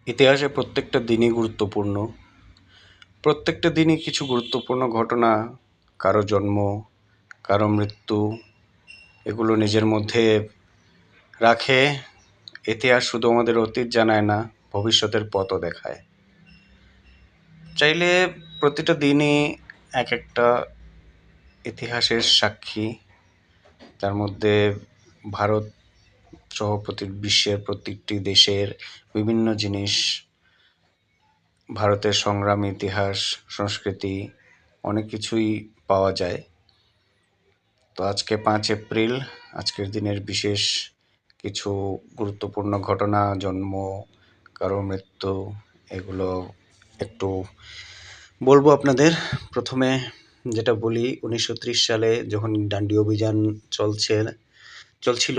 ইতিহাসে প্রত্যেকটা দিনই গুরুত্বপূর্ণ। প্রত্যেকটা দিনই কিছু গুরুত্বপূর্ণ ঘটনা, কারো জন্ম, কারো মৃত্যু, এগুলো নিজের মধ্যে রাখে। ইতিহাস শুধু আমাদের অতীত জানায় না, ভবিষ্যতের পথও দেখায়। চাইলে প্রতিটা দিনই এক একটা ইতিহাসের সাক্ষী। তার মধ্যে ভারত সহ বিশ্বের প্রত্যেকটি দেশের বিভিন্ন জিনিস, ভারতের সংগ্রাম, ইতিহাস, সংস্কৃতি অনেক কিছুই পাওয়া যায়। তো আজকে 5 এপ্রিল, আজকের দিনের বিশেষ কিছু গুরুত্বপূর্ণ ঘটনা, জন্ম, কারো মৃত্যু, এগুলো একটু বলবো আপনাদের। প্রথমে যেটা বলি, 1930 সালে যখন ডান্ডি অভিযান চলছিল,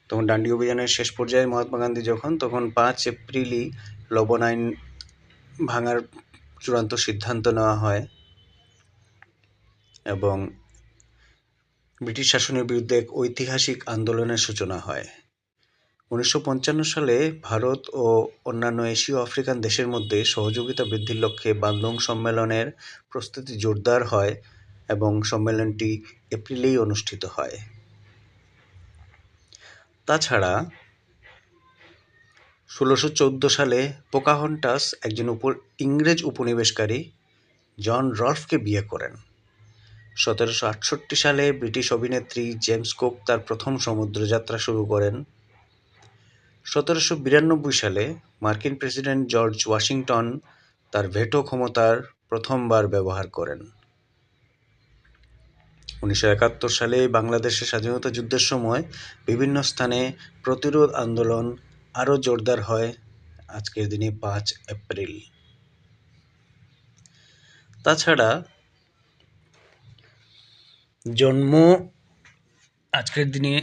তখন ডান্ডি অভিযানের শেষ পর্যায়ে মহাত্মা গান্ধী তখন 5 এপ্রিলই লবণ আইন ভাঙার চূড়ান্ত সিদ্ধান্ত নেওয়া হয় এবং ব্রিটিশ শাসনের বিরুদ্ধে এক ঐতিহাসিক আন্দোলনের সূচনা হয়। 1955 সালে ভারত ও অন্যান্য এশীয় আফ্রিকান দেশের মধ্যে সহযোগিতা বৃদ্ধির লক্ষ্যে বান্দং সম্মেলনের প্রস্তুতি জোরদার হয় এবং সম্মেলনটি এপ্রিলেই অনুষ্ঠিত হয়। তাছাড়া 1614 সালে পোকাহন্টাস একজন ইংরেজ উপনিবেশকারী জন রল্ফকে বিয়ে করেন। 1768 সালে ব্রিটিশ অভিনেত্রী জেমস কুক তার প্রথম সমুদ্রযাত্রা শুরু করেন। 1792 সালে মার্কিন প্রেসিডেন্ট জর্জ ওয়াশিংটন তার ভেটো ক্ষমতার প্রথমবার ব্যবহার করেন। 1971 সালে বাংলাদেশের স্বাধীনতা যুদ্ধের সময় বিভিন্ন স্থানে প্রতিরোধ আন্দোলন আরও জোরদার হয় আজকের দিনে 5 এপ্রিল। তাছাড়া জন্ম আজকের দিনে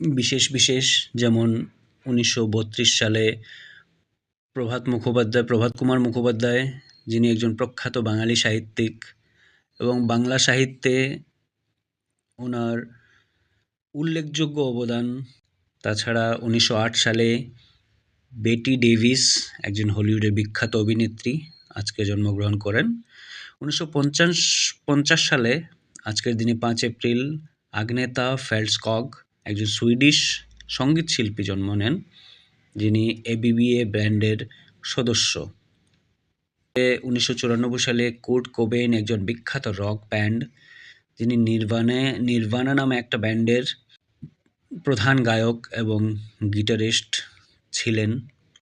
বিশেষ যেমন 1932 সালে প্রভাত কুমার মুখোপাধ্যায়, যিনি একজন প্রখ্যাত বাঙালি সাহিত্যিক এবং বাংলা সাহিত্যে ওনার উল্লেখযোগ্য অবদান। তাছাড়া 1908 সালে বেটি ডেভিস, একজন হলিউডের বিখ্যাত অভিনেত্রী, আজকে জন্মগ্রহণ করেন। 1950 সালে আজকের দিনে 5 এপ্রিল আগ্নেতা ফেল্ডস্কগ, একজন সুইডিশ সঙ্গীত শিল্পী জন্ম নেন, যিনি এবিবিএ ব্যান্ডের সদস্য। 1994 সালে কুর্ট কোবেইন, একজন বিখ্যাত রক ব্যান্ড, যিনি নির্ভানা নামে একটা ব্যান্ডের প্রধান গায়ক এবং গিটারিস্ট ছিলেন,